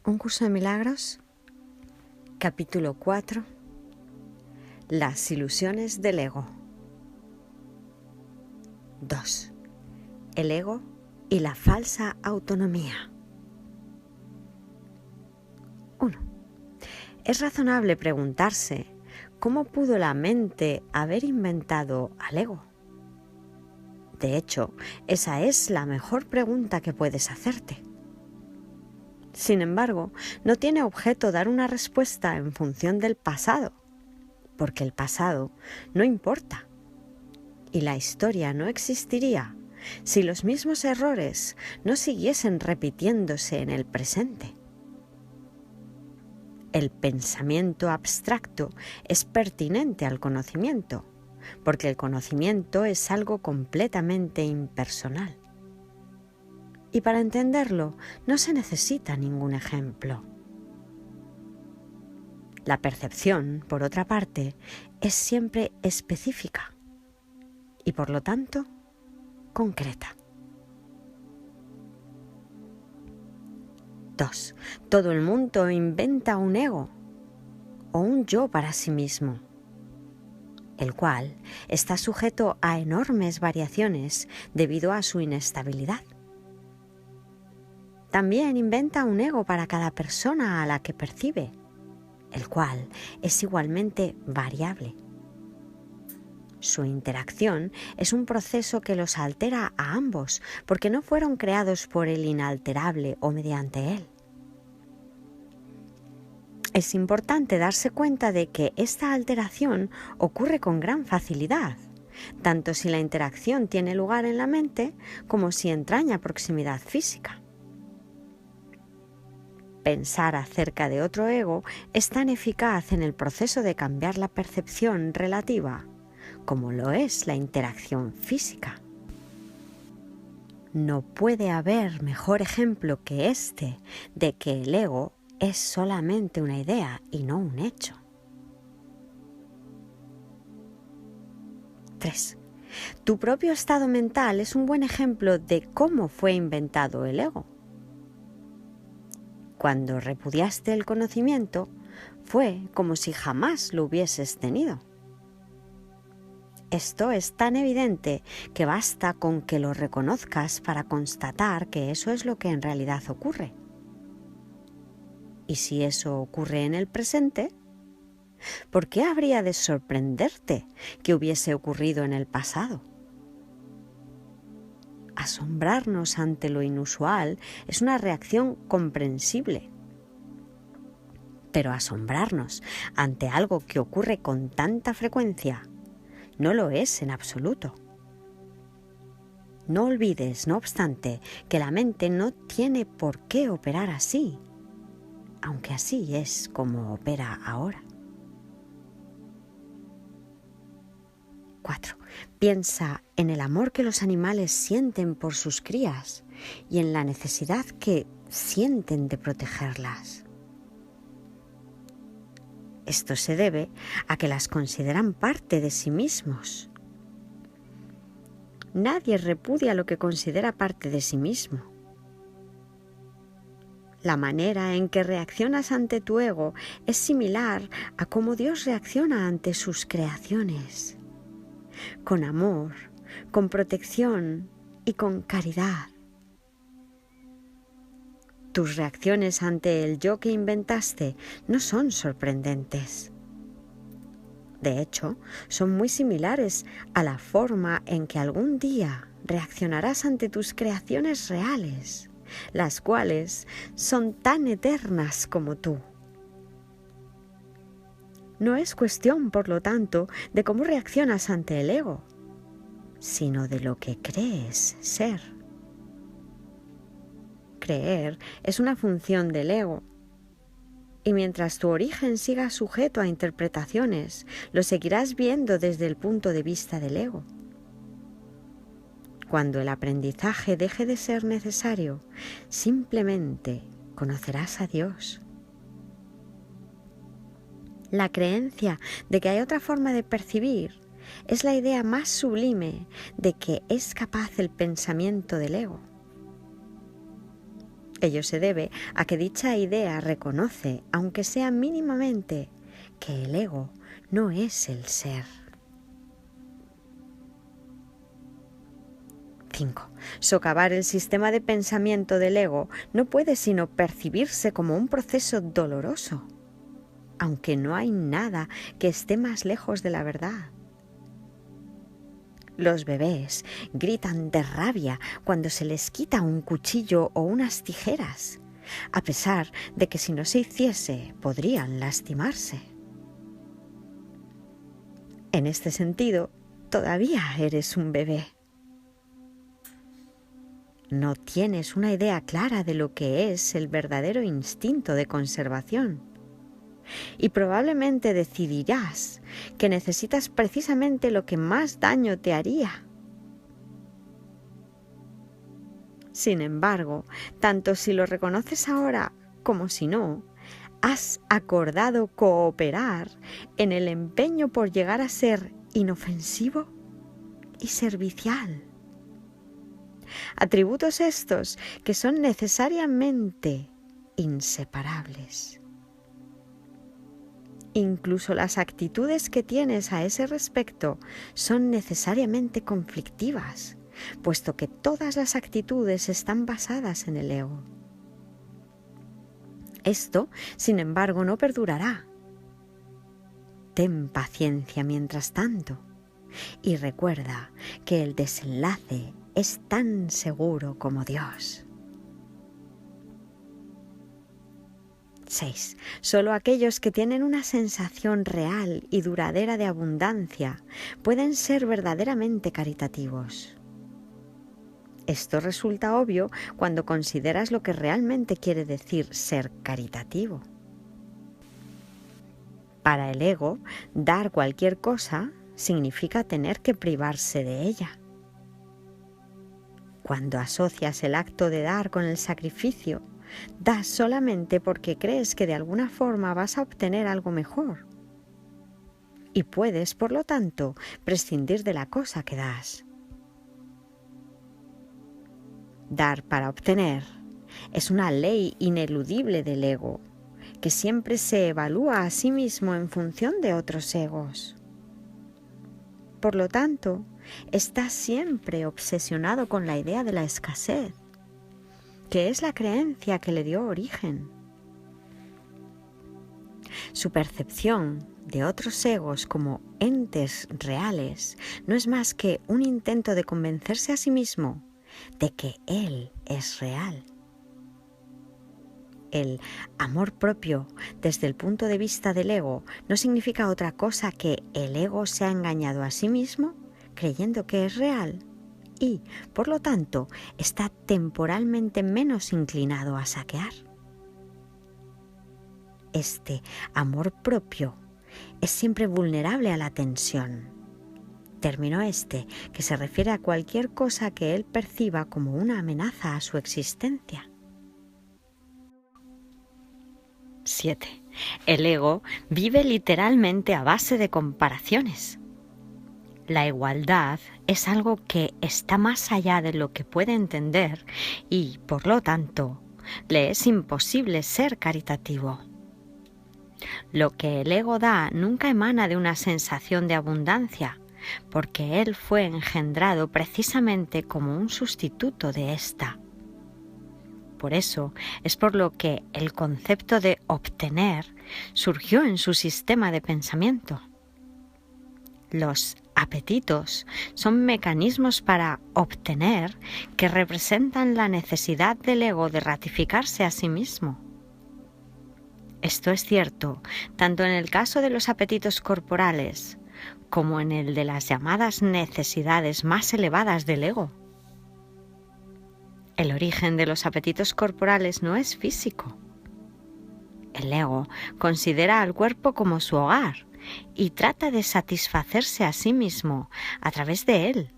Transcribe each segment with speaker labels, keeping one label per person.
Speaker 1: Un curso de milagros, capítulo 4, las ilusiones del ego. 2. El ego y la falsa autonomía. 1. Es razonable preguntarse cómo pudo la mente haber inventado al ego. De hecho, esa es la mejor pregunta que puedes hacerte. Sin embargo, no tiene objeto dar una respuesta en función del pasado, porque el pasado no importa y la historia no existiría si los mismos errores no siguiesen repitiéndose en el presente. El pensamiento abstracto es pertinente al conocimiento, porque el conocimiento es algo completamente impersonal. Y para entenderlo no se necesita ningún ejemplo. La percepción, por otra parte, es siempre específica y por lo tanto concreta. 2. Todo el mundo inventa un ego o un yo para sí mismo, el cual está sujeto a enormes variaciones debido a su inestabilidad. También inventa un ego para cada persona a la que percibe, el cual es igualmente variable. Su interacción es un proceso que los altera a ambos, porque no fueron creados por el inalterable o mediante él. Es importante darse cuenta de que esta alteración ocurre con gran facilidad, tanto si la interacción tiene lugar en la mente como si entraña proximidad física. Pensar acerca de otro ego es tan eficaz en el proceso de cambiar la percepción relativa como lo es la interacción física. No puede haber mejor ejemplo que este de que el ego es solamente una idea y no un hecho. 3. Tu propio estado mental es un buen ejemplo de cómo fue inventado el ego. Cuando repudiaste el conocimiento, fue como si jamás lo hubieses tenido. Esto es tan evidente que basta con que lo reconozcas para constatar que eso es lo que en realidad ocurre. Y si eso ocurre en el presente, ¿por qué habría de sorprenderte que hubiese ocurrido en el pasado? Asombrarnos ante lo inusual es una reacción comprensible. Pero asombrarnos ante algo que ocurre con tanta frecuencia no lo es en absoluto. No olvides, no obstante, que la mente no tiene por qué operar así, aunque así es como opera ahora. 4. Piensa en el amor que los animales sienten por sus crías y en la necesidad que sienten de protegerlas. Esto se debe a que las consideran parte de sí mismos. Nadie repudia lo que considera parte de sí mismo. La manera en que reaccionas ante tu ego es similar a cómo Dios reacciona ante sus creaciones, con amor, con protección y con caridad. Tus reacciones ante el yo que inventaste no son sorprendentes. De hecho, son muy similares a la forma en que algún día reaccionarás ante tus creaciones reales, las cuales son tan eternas como tú. No es cuestión, por lo tanto, de cómo reaccionas ante el ego, sino de lo que crees ser. Creer es una función del ego, y mientras tu origen siga sujeto a interpretaciones, lo seguirás viendo desde el punto de vista del ego. Cuando el aprendizaje deje de ser necesario, simplemente conocerás a Dios. La creencia de que hay otra forma de percibir es la idea más sublime de que es capaz el pensamiento del ego. Ello se debe a que dicha idea reconoce, aunque sea mínimamente, que el ego no es el ser. 5. Socavar el sistema de pensamiento del ego no puede sino percibirse como un proceso doloroso, aunque no hay nada que esté más lejos de la verdad. Los bebés gritan de rabia cuando se les quita un cuchillo o unas tijeras, a pesar de que si no se hiciese podrían lastimarse. En este sentido, todavía eres un bebé. No tienes una idea clara de lo que es el verdadero instinto de conservación. Y probablemente decidirás que necesitas precisamente lo que más daño te haría. Sin embargo, tanto si lo reconoces ahora como si no, has acordado cooperar en el empeño por llegar a ser inofensivo y servicial. Atributos estos que son necesariamente inseparables. Incluso las actitudes que tienes a ese respecto son necesariamente conflictivas, puesto que todas las actitudes están basadas en el ego. Esto, sin embargo, no perdurará. Ten paciencia mientras tanto y recuerda que el desenlace es tan seguro como Dios. 6. Solo aquellos que tienen una sensación real y duradera de abundancia pueden ser verdaderamente caritativos. Esto resulta obvio cuando consideras lo que realmente quiere decir ser caritativo. Para el ego, dar cualquier cosa significa tener que privarse de ella. Cuando asocias el acto de dar con el sacrificio, das solamente porque crees que de alguna forma vas a obtener algo mejor. Y puedes, por lo tanto, prescindir de la cosa que das. Dar para obtener es una ley ineludible del ego, que siempre se evalúa a sí mismo en función de otros egos. Por lo tanto, está siempre obsesionado con la idea de la escasez, que es la creencia que le dio origen. Su percepción de otros egos como entes reales no es más que un intento de convencerse a sí mismo de que él es real. El amor propio, desde el punto de vista del ego, no significa otra cosa que el ego se ha engañado a sí mismo creyendo que es real y, por lo tanto, está temporalmente menos inclinado a saquear. Este amor propio es siempre vulnerable a la tensión. Término que se refiere a cualquier cosa que él perciba como una amenaza a su existencia. 7. El ego vive literalmente a base de comparaciones. La igualdad es algo que está más allá de lo que puede entender y, por lo tanto, le es imposible ser caritativo. Lo que el ego da nunca emana de una sensación de abundancia, porque él fue engendrado precisamente como un sustituto de esta. Por eso es por lo que el concepto de obtener surgió en su sistema de pensamiento. Los apetitos son mecanismos para obtener que representan la necesidad del ego de ratificarse a sí mismo. Esto es cierto tanto en el caso de los apetitos corporales como en el de las llamadas necesidades más elevadas del ego. El origen de los apetitos corporales no es físico. El ego considera al cuerpo como su hogar y trata de satisfacerse a sí mismo a través de él.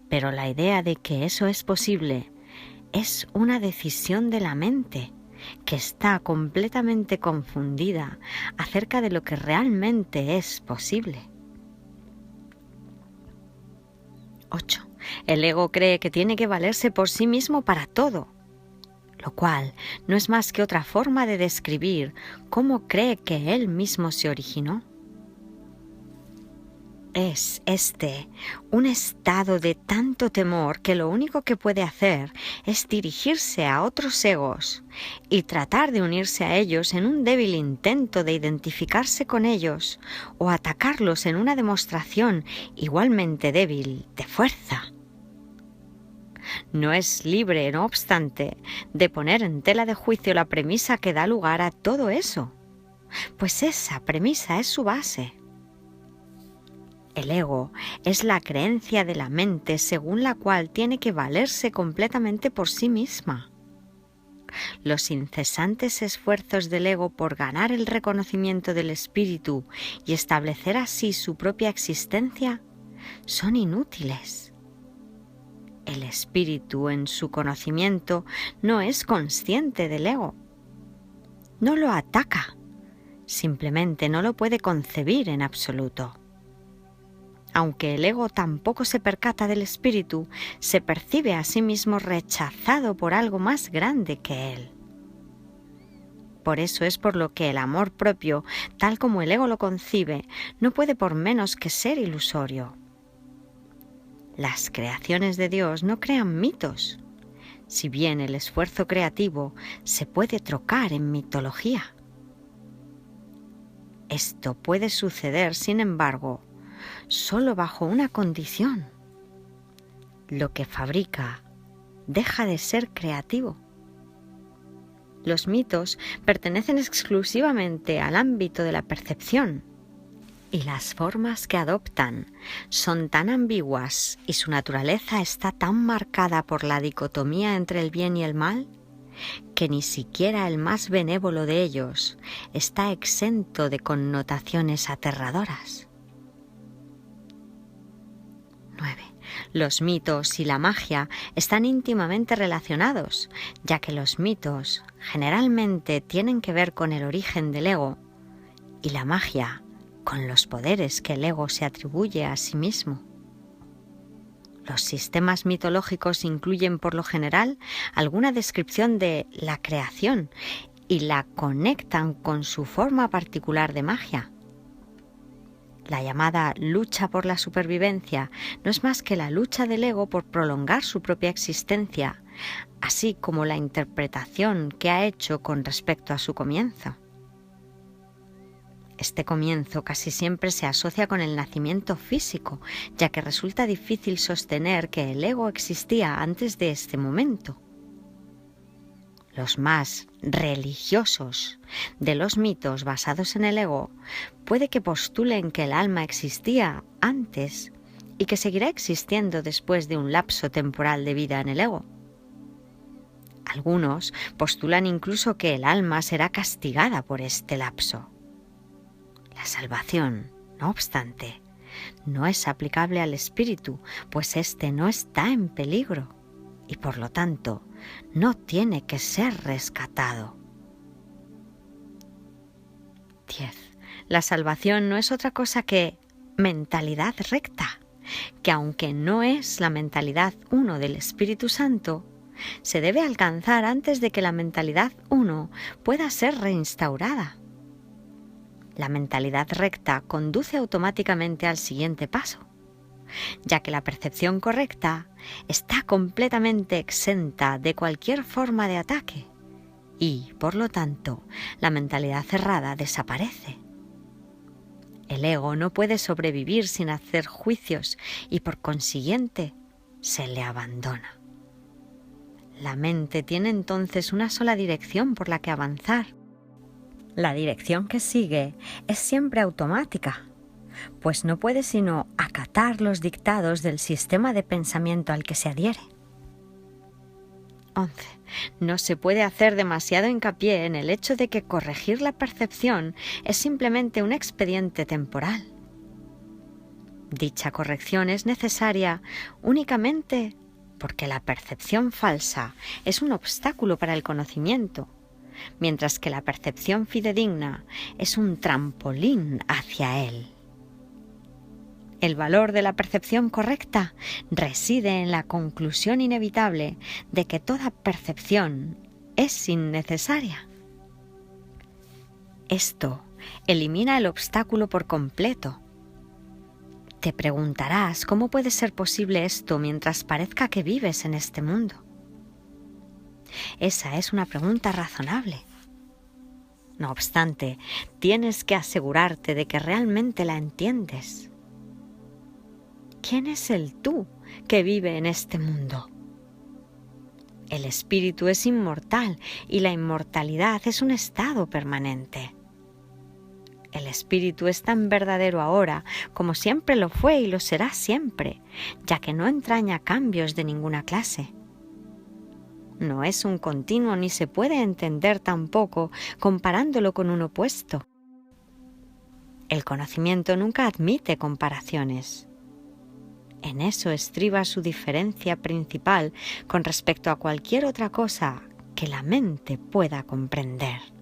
Speaker 1: Pero la idea de que eso es posible es una decisión de la mente que está completamente confundida acerca de lo que realmente es posible. 8. El ego cree que tiene que valerse por sí mismo para todo. lo cual no es más que otra forma de describir cómo cree que él mismo se originó. Es un estado de tanto temor que lo único que puede hacer es dirigirse a otros egos y tratar de unirse a ellos en un débil intento de identificarse con ellos o atacarlos en una demostración igualmente débil de fuerza. No es libre, no obstante, de poner en tela de juicio la premisa que da lugar a todo eso, pues esa premisa es su base. El ego es la creencia de la mente según la cual tiene que valerse completamente por sí misma. Los incesantes esfuerzos del ego por ganar el reconocimiento del espíritu y establecer así su propia existencia son inútiles. El espíritu en su conocimiento no es consciente del ego. No lo ataca, simplemente no lo puede concebir en absoluto. Aunque el ego tampoco se percata del espíritu, se percibe a sí mismo rechazado por algo más grande que él. Por eso es por lo que el amor propio, tal como el ego lo concibe, no puede por menos que ser ilusorio. Las creaciones de Dios no crean mitos, si bien el esfuerzo creativo se puede trocar en mitología. Esto puede suceder, sin embargo, solo bajo una condición: lo que fabrica deja de ser creativo. Los mitos pertenecen exclusivamente al ámbito de la percepción, y las formas que adoptan son tan ambiguas y su naturaleza está tan marcada por la dicotomía entre el bien y el mal, que ni siquiera el más benévolo de ellos está exento de connotaciones aterradoras. 9. Los mitos y la magia están íntimamente relacionados, ya que los mitos generalmente tienen que ver con el origen del ego y la magia con los poderes que el ego se atribuye a sí mismo. Los sistemas mitológicos incluyen por lo general alguna descripción de la creación y la conectan con su forma particular de magia. La llamada lucha por la supervivencia no es más que la lucha del ego por prolongar su propia existencia, así como la interpretación que ha hecho con respecto a su comienzo. Este comienzo casi siempre se asocia con el nacimiento físico, ya que resulta difícil sostener que el ego existía antes de este momento. Los más religiosos de los mitos basados en el ego puede que postulen que el alma existía antes y que seguirá existiendo después de un lapso temporal de vida en el ego. Algunos postulan incluso que el alma será castigada por este lapso. La salvación, no obstante, no es aplicable al espíritu, pues éste no está en peligro y por lo tanto no tiene que ser rescatado. 10. La salvación no es otra cosa que mentalidad recta, que aunque no es la mentalidad uno del Espíritu Santo, se debe alcanzar antes de que la mentalidad uno pueda ser reinstaurada. La mentalidad recta conduce automáticamente al siguiente paso, ya que la percepción correcta está completamente exenta de cualquier forma de ataque y, por lo tanto, la mentalidad cerrada desaparece. El ego no puede sobrevivir sin hacer juicios y, por consiguiente, se le abandona. La mente tiene entonces una sola dirección por la que avanzar. La dirección que sigue es siempre automática, pues no puede sino acatar los dictados del sistema de pensamiento al que se adhiere. 11. No se puede hacer demasiado hincapié en el hecho de que corregir la percepción es simplemente un expediente temporal. Dicha corrección es necesaria únicamente porque la percepción falsa es un obstáculo para el conocimiento, mientras que la percepción fidedigna es un trampolín hacia él. El valor de la percepción correcta reside en la conclusión inevitable de que toda percepción es innecesaria. Esto elimina el obstáculo por completo. Te preguntarás cómo puede ser posible esto mientras parezca que vives en este mundo. Esa es una pregunta razonable. No obstante, tienes que asegurarte de que realmente la entiendes. ¿Quién es el tú que vive en este mundo? El espíritu es inmortal y la inmortalidad es un estado permanente. El espíritu es tan verdadero ahora como siempre lo fue y lo será siempre, ya que no entraña cambios de ninguna clase. No es un continuo ni se puede entender tampoco comparándolo con un opuesto. El conocimiento nunca admite comparaciones. En eso estriba su diferencia principal con respecto a cualquier otra cosa que la mente pueda comprender.